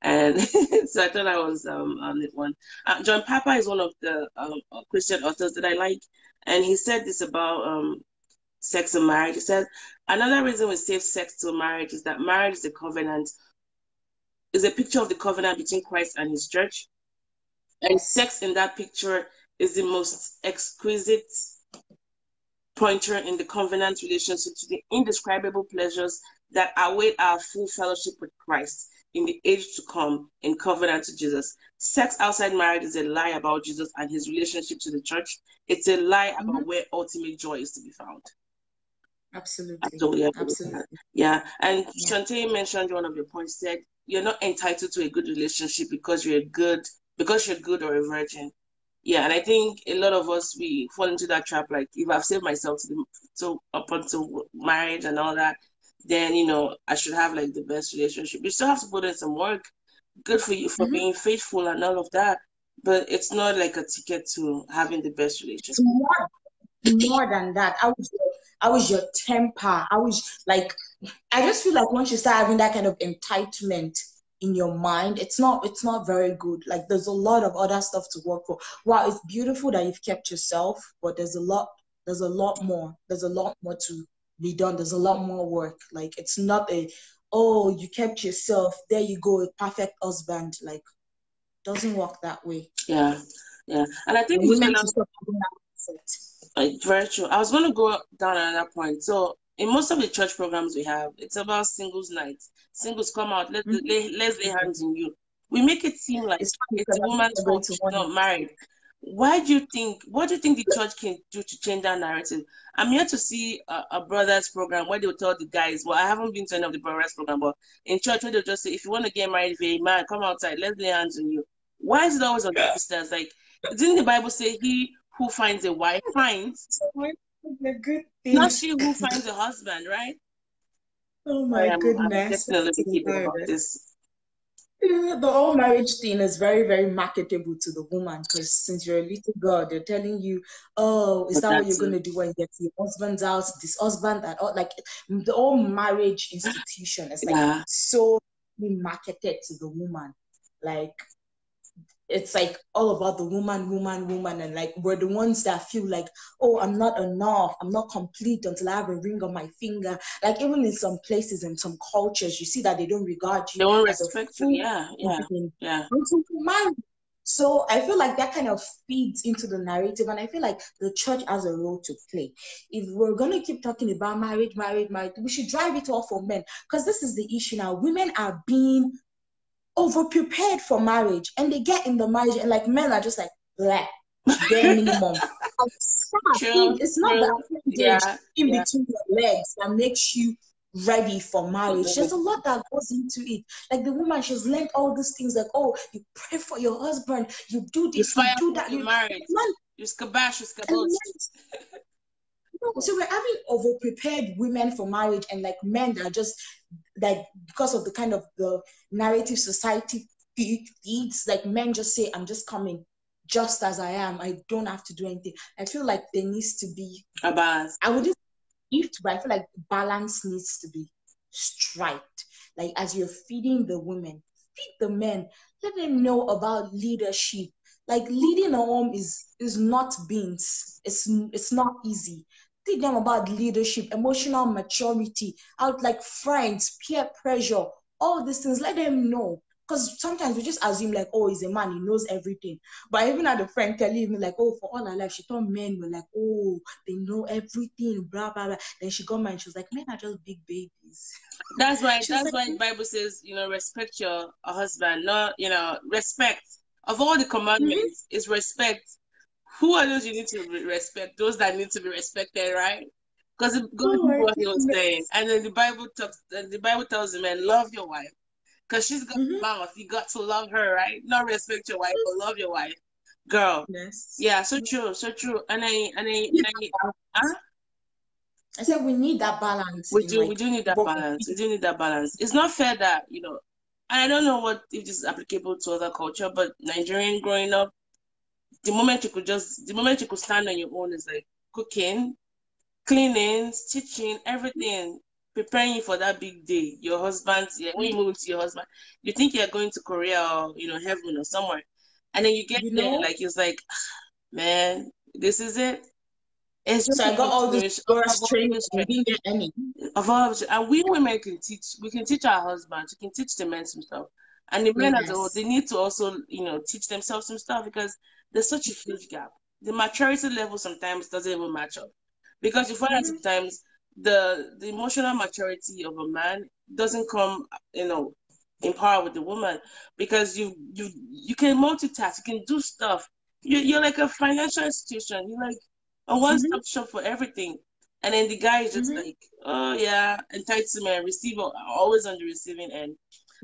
And so I thought I was on it one. John Papa is one of the Christian authors that I like. And he said this about sex and marriage. He said, another reason we save sex till marriage is that marriage is a covenant, is a picture of the covenant between Christ and his church. And sex in that picture is the most exquisite pointer in the covenant relationship to the indescribable pleasures that await our full fellowship with Christ in the age to come in covenant to Jesus. Sex outside marriage is a lie about Jesus and his relationship to the church. It's a lie about where ultimate joy is to be found. Absolutely. Absolutely. Yeah. And Shantae mentioned one of your points, said you're not entitled to a good relationship because you're good or a virgin. Yeah, and I think a lot of us, we fall into that trap. Like, if I've saved myself to up until marriage and all that, then I should have like the best relationship. You still have to put in some work. Good for you for being faithful and all of that, but it's not like a ticket to having the best relationship. More than that, How is your temper? How is like I just feel like once you start having that kind of entitlement in your mind, it's not very good. Like there's a lot of other stuff to work for. Wow, it's beautiful that you've kept yourself, but there's a lot more to be done. There's a lot more work. Like it's not a oh, you kept yourself, there you go, a perfect husband. Like doesn't work that way. Yeah, yeah. And I think And it's women gonna should stop having that mindset. very true. I was gonna go down another point. So in most of the church programs we have, it's about singles nights. Singles come out, Mhm. let's lay hands on you. We make it seem like It's funny it's because the I think woman's they're going fault to she's want not it. married. What do you think the church can do to change that narrative? I'm here to see a brothers program where they'll tell the guys, well, I haven't been to any of the brothers program, but in church where they'll just say, if you want to get married, if you're a man, come outside, let's lay hands on you. Why is it always on the sisters? Like, didn't the Bible say he who finds a wife finds, So it's a good not thing. she who finds a husband, right? Oh Sorry, my I'm goodness, getting a little that's bit heated about hilarious. this. Yeah, the whole marriage thing is very, very marketable to the woman because since you're a little girl, they're telling you, "Oh, is But that what you're that's gonna do when you get to your husband's house? This husband that all like the whole marriage institution is like yeah. so marketed to the woman. Like it's like all about the woman, woman, woman, and like we're the ones that feel like, oh, I'm not enough, I'm not complete until I have a ring on my finger. Like even in some places and some cultures, you see that they don't regard They you won't as a respect you. full Yeah, yeah, woman yeah. until you marry. So I feel like that kind of feeds into the narrative, and I feel like the church has a role to play. If we're gonna keep talking about marriage, marriage, marriage, we should drive it all for men because this is the issue now. Women are being over prepared for marriage and they get in the marriage and like men are just like bleh, bare minimum. And True, it's not that true. appendage Yeah, in yeah. between your legs that makes you ready for marriage. There's a lot that goes into it. Like the woman, she's learned all these things like, oh, you pray for your husband, you do You this, you fire do for that. your You marriage. man, You skabash, you and skabosh. men no, so we're having over-prepared women for marriage and like men that are just like because of the kind of the narrative society feeds, like men just say, I'm just coming just as I am. I don't have to do anything. I feel like there needs to be, Abaz. I wouldn't gift, but I feel like balance needs to be striped. Like as you're feeding the women, feed the men. Let them know about leadership. Like leading a home is not beans. It's not easy. Teach them about leadership, emotional maturity, out like friends, peer pressure, all these things. Let them know. Because sometimes we just assume like, oh, he's a man, he knows everything. But I even had a friend telling me like, oh, for all her life, she thought men were like, oh, they know everything, blah blah blah. Then she got married. She was like, men are just big babies. That's why. She was That's like, why the Bible says, respect your husband. Not, respect of all the mm-hmm, commandments is respect. Who are those you need to respect? Those that need to be respected, right? Because God oh knew my what He was saying, goodness. and then the Bible talks. The Bible tells the man, love your wife, because she's got Mm-hmm. mouth. You got to love her, right? Not respect your wife, but love your wife, girl. Yes. Yeah, so true, so true. Huh? I said we need that balance We in do, like we do need that both. balance. We do need that balance. It's not fair that, I don't know what if this is applicable to other culture, but Nigerian growing up, the moment you could stand on your own is like cooking, cleaning, stitching, everything, preparing you for that big day. Your husband, yeah, when you move into your husband, you think you're going to Korea or heaven or somewhere, and then you get You there, know, like it's like, man, this is it. It's just so a I got new all this generation girls of all training this and we didn't get any. and we women can teach. We can teach our husbands. We can teach the men some stuff, and the men as a whole, they Yes. need to also teach themselves some stuff because there's such a huge gap. The maturity level sometimes doesn't even match up because you find that Mm-hmm. sometimes the emotional maturity of a man doesn't come in power with the woman because you can multitask, you can do stuff. You're like a financial institution. You're like a Mm-hmm. one-stop shop for everything. And then the guy is just Mm-hmm. like, oh yeah, entitlement, receiver, always on the receiving end.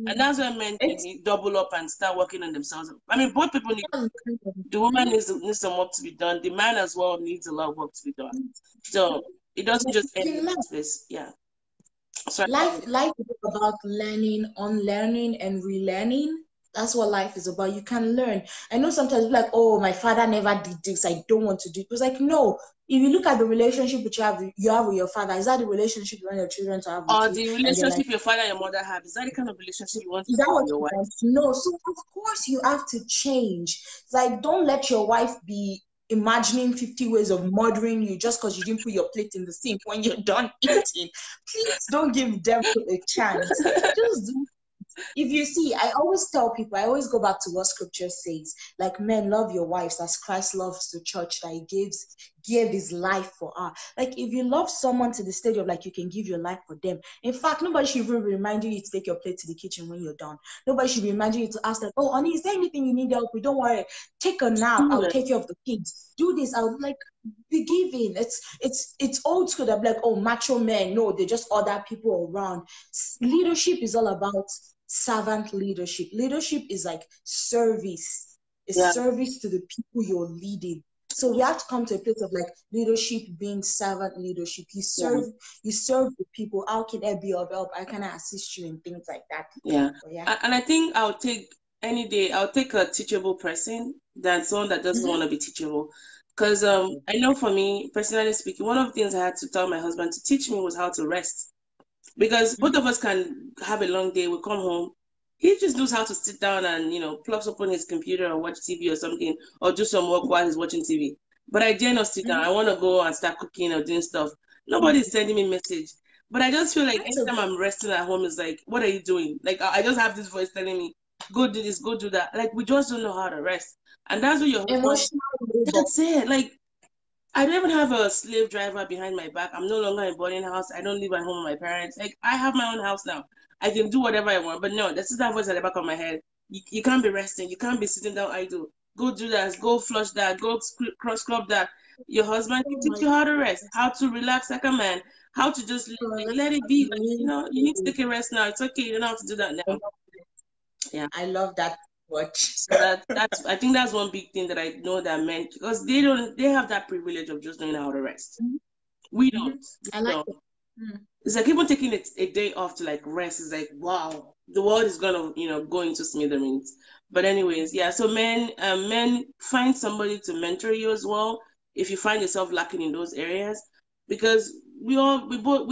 And that's why men It's double up and start working on themselves. I mean, both people need, the woman needs some work to be done. The man as well needs a lot of work to be done. So it doesn't like just end in in life. this place. Yeah. Sorry. Life is about learning, unlearning, and relearning. That's what life is about. You can learn. I know sometimes like, oh, my father never did this. I don't want to do it. It's like, no. If you look at the relationship which you have with your father, is that the relationship you want your children to have with Or you? the And they're like, relationship your father and your mother have, is that the kind of relationship you want to is that see with what your you wife? want to know? So of course you have to change. It's like, don't let your wife be imagining 50 ways of murdering you just because you didn't put your plate in the sink when you're done eating. Please don't give them a chance. Just do. If you see, I always tell people, I always go back to what scripture says, like, men, love your wives as Christ loves the church, that he gave his life for her. Like, if you love someone to the stage of like you can give your life for them, in fact, nobody should even remind you to take your plate to the kitchen when you're done. Nobody should be reminding you to ask like, oh honey, is there anything you need help with? Don't worry, take a nap, Do I'll it. take care of the kids. Do this, I'll like be giving. It's old school that like, oh, macho men, no, they just order people around. Leadership is all about servant leadership. Leadership is like service, a Yeah. service to the people you're leading. So we have to come to a place of like leadership being servant leadership. Yeah. You serve the people. How can I be of help? How can I assist you in things like that? Yeah. But yeah. And I think I'll take any day, I'll take a teachable person than someone that doesn't Mm-hmm. want to be teachable. Because I know for me, personally speaking, one of the things I had to tell my husband to teach me was how to rest. Because both of Mm-hmm. us can have a long day, we come home. He just knows how to sit down and, plops open his computer or watch TV or something, or do some work while he's watching TV. But I dare not sit down. Mm-hmm. I want to go and start cooking or doing stuff. Nobody's sending me message. But I just feel like That's a anytime I'm resting at home, it's like, what are you doing? Like, I just have this voice telling me, go do this, go do that. Like, we just don't know how to rest. And that's what your husband, emotional labor. that's it. Like, I don't even have a slave driver behind my back. I'm no longer in boarding house. I don't live at home with my parents. Like I have my own house now. I can do whatever I want. But no, that's that voice at the back of my head. You can't be resting. You can't be sitting down idle. Go do that. Go flush that. Go cross scrub that. Your husband can Oh teach my you how to rest, goodness. how to relax like a man, how to just like God, let it that's be. Like you need to amazing. take a rest now. It's okay. You don't have to do that I now. love, Yeah. I love that much. So that's I think that's one big thing that I know that men because they have that privilege of just knowing how to rest. We Mm-hmm. don't. We I like don't. it. Mm. It's like even taking a day off to like rest is like wow, the world is gonna go into smithereens. But anyways, yeah. So men find somebody to mentor you as well if you find yourself lacking in those areas, because we both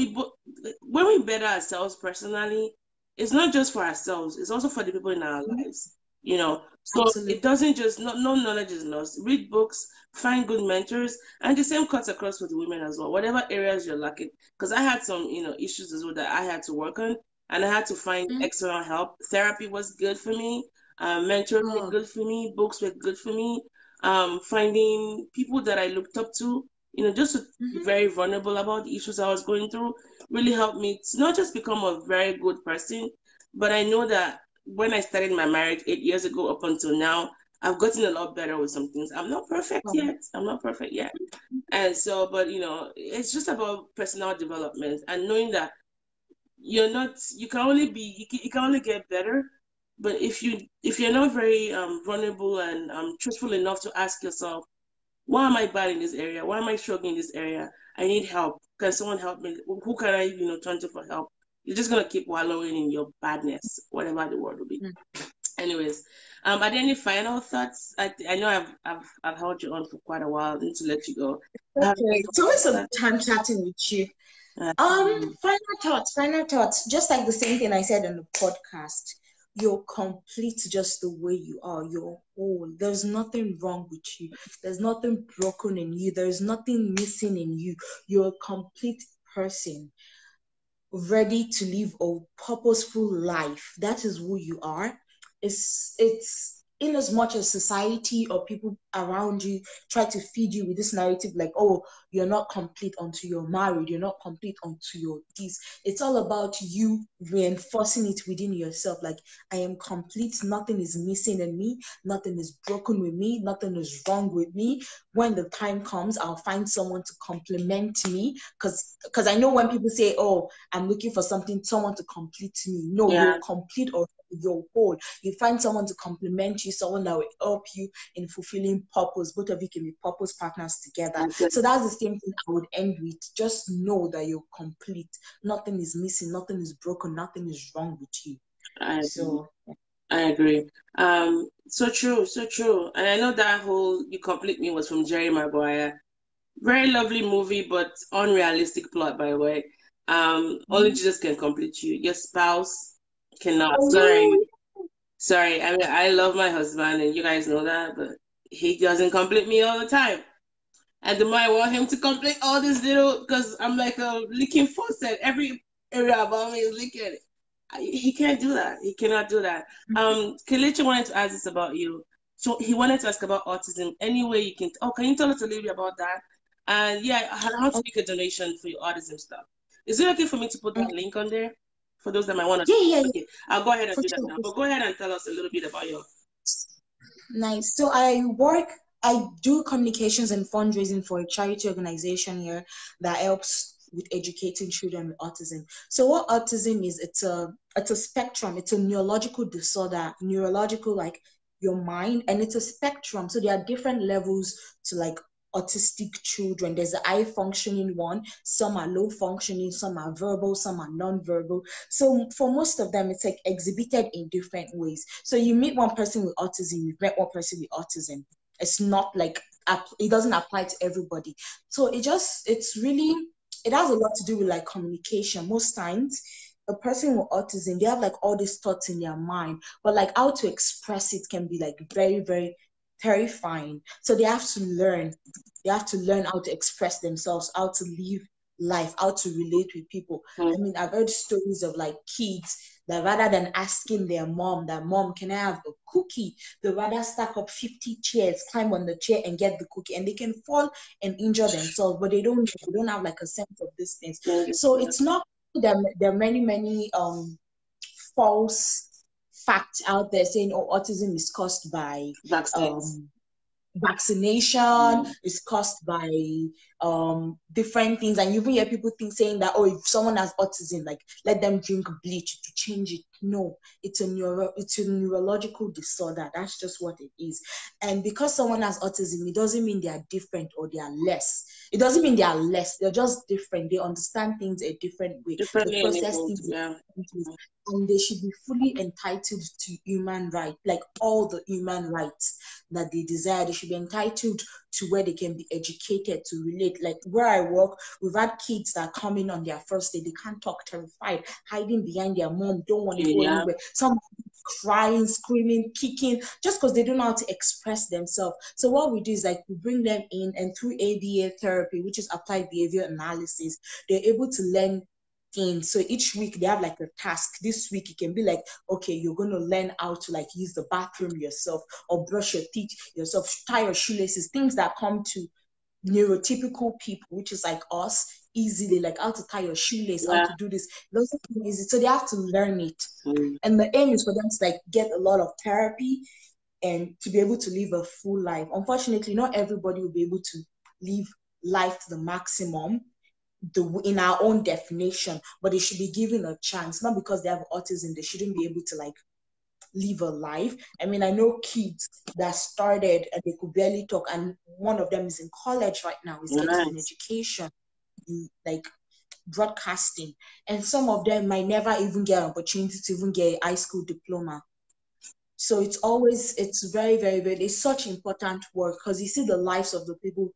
when we better ourselves personally, it's not just for ourselves, it's also for the people in our Mhm. lives. So it Absolutely. doesn't just no knowledge is lost. Read books, find good mentors, and the same cuts across for the women as well. Whatever areas you're lacking, because I had some issues as well that I had to work on, and I had to find Mhm. external help. Therapy was good for me. Mentors were Oh, good for me. Books were good for me. Finding people that I looked up to, just to be mhm. very vulnerable about the issues I was going through, really helped me to not just become a very good person, but I know that when I started my marriage 8 years ago up until now, I've gotten a lot better with some things. I'm not perfect Oh, yet. I'm not perfect yet. And so, but it's just about personal development and knowing that you can only be, you can only get better. But if you're not very vulnerable and truthful enough to ask yourself, why am I bad in this area? Why am I struggling in this area? I need help. Can someone help me? Who can I turn to for help? You're just gonna keep wallowing in your badness, whatever the word will be. mm. Anyways, are there any final thoughts? I know I've held you on for quite a while. I need to let you go. Okay. It's always a time chatting with you. Uh, Final thoughts. Just like the same thing I said on the podcast. You're complete just the way you are. You're whole. There's nothing wrong with you. There's nothing broken in you. There's nothing missing in you. You're a complete person, ready to live a purposeful life. That is who you are. It's in as much as society or people around you try to feed you with this narrative like, oh, you're not complete until you're married, you're not complete until you're this. It's all about you reinforcing it within yourself. Like, I am complete, nothing is missing in me, nothing is broken with me, nothing is wrong with me. When the time comes, I'll find someone to compliment me, because I know when people say, oh, I'm looking for someone to complete me. No, yeah, you're complete or you're whole. You find someone to complement you, someone that will help you in fulfilling purpose. Both of you can be purpose partners together. that's it. So that's the same thing I would end with. Just know that you're complete. Nothing is missing, nothing is broken, nothing is wrong with you. I agree. So I agree. So true, so true. And I know that whole "You Complete Me" was from Jerry Maguire. Very lovely movie, but unrealistic plot, by the way. Only Jesus can complete you. Your spouse cannot. Sorry, Oh, sorry. I mean, I love my husband, and you guys know that, but he doesn't complete me all the time. And the more I want him to complete all these little, because I'm like a leaking faucet. Every area about me is leaking. He can't do that. He cannot do that. Kelechi wanted to ask this about you. So he wanted to ask about autism. Any way you can. Oh, can you tell us a little bit about that? And yeah, how to make a donation for your autism stuff. Is it okay for me to put that okay. link on there for those that might want to? Yeah, yeah, yeah, Okay, I'll go ahead and for do that sure. now. But go ahead and tell us a little bit about your. Nice. So I do communications and fundraising for a charity organization here that helps with educating children with autism. So what autism is, it's a spectrum, it's a neurological disorder, neurological like your mind, and it's a spectrum. So there are different levels to like autistic children. There's a high functioning one, some are low functioning, some are verbal, some are non-verbal. So for most of them, it's like exhibited in different ways. So you meet one person with autism, you've met one person with autism. It's not like it doesn't apply to everybody. So it's really it has a lot to do with like communication. Most times, a person with autism, they have like all these thoughts in their mind, but like how to express it can be like very, very terrifying. So they have to learn. They have to learn how to express themselves, how to live life, how to relate with people. I Hmm. mean, I've heard stories of like kids that rather than asking their mom, that mom, can I have a cookie? They rather stack up 50 chairs, climb on the chair and get the cookie. And they can fall and injure themselves, but they don't have like a sense of these things. So Yeah. it's not there are many, many false facts out there saying, oh, autism is caused by Vaccines. um vaccination, Mm. is caused by different things, and you even hear people think saying that, oh, if someone has autism, like let them drink bleach to change it. No, it's a neurological disorder. That's just what it is. And because someone has autism, it doesn't mean they are different or they are less. It doesn't mean they are less. They're just different. They understand things a different way. They Differently process enabled. things in Yeah. different ways, and they should be fully entitled to human rights, like all the human rights that they desire. They should be entitled to where they can be educated to relate. Like where I work, we've had kids that come in on their first day, they can't talk, terrified, hiding behind their mom, don't want to go Yeah. anywhere. Some crying, screaming, kicking, just because they don't know how to express themselves. So what we do is like we bring them in, and through ABA therapy, which is applied behavior analysis, they're able to learn things. So each week they have like a task. This week it can be like, okay, you're going to learn how to like use the bathroom yourself, or brush your teeth yourself, tie your shoelaces, things that come to neurotypical people, which is like us, easily, like how to tie your shoelace, how Yeah. to do this. It doesn't come easy. So they have to learn it. Mm. And the aim is for them to like get a lot of therapy and to be able to live a full life. Unfortunately, not everybody will be able to live life to the maximum, in our own definition, but they should be given a chance. Not because they have autism, they shouldn't be able to like live a life. I mean, I know kids that started and they could barely talk, and one of them is in college right now, is getting an Nice. education in like broadcasting, and some of them might never even get an opportunity to even get a high school diploma. So it's very, very, very, it's such important work, because you see the lives of the people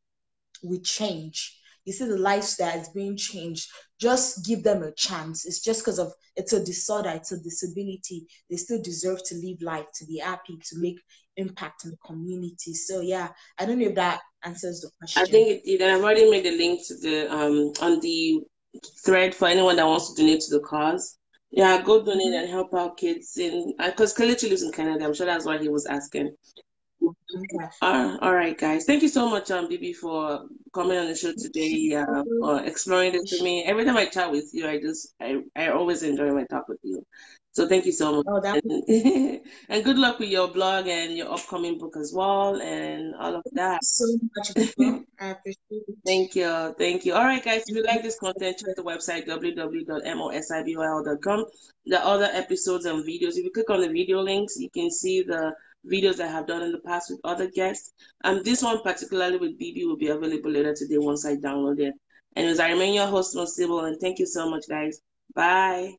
we change. You see the lives that is being changed. Just give them a chance. It's just because of it's a disorder, it's a disability. They still deserve to live life, to be happy, to make impact in the community. So yeah, I don't know if that answers the I question. think it did, and I've already made the link to the on the thread for anyone that wants to donate to the cause. Yeah, go donate Mm-hmm. and help out kids in because Kelechi lives in Canada. I'm sure that's why he was asking. Okay. All right, guys. Thank you so much, Bibi, for coming on the show today, or exploring this with me. Every time I chat with you, I always enjoy my talk with you. So thank you so much. Oh, that was And good luck with your blog and your upcoming book as well, and all of that. so much, Bibo. I appreciate it. Thank you. Thank you. All right, guys. If you like this content, check the website www.mosibyl.com. The other episodes and videos. If you click on the video links, you can see the videos I have done in the past with other guests. This one particularly with Bibi will be available later today once I download it. Anyways, I remain your host, Sibyl, and thank you so much, guys. Bye.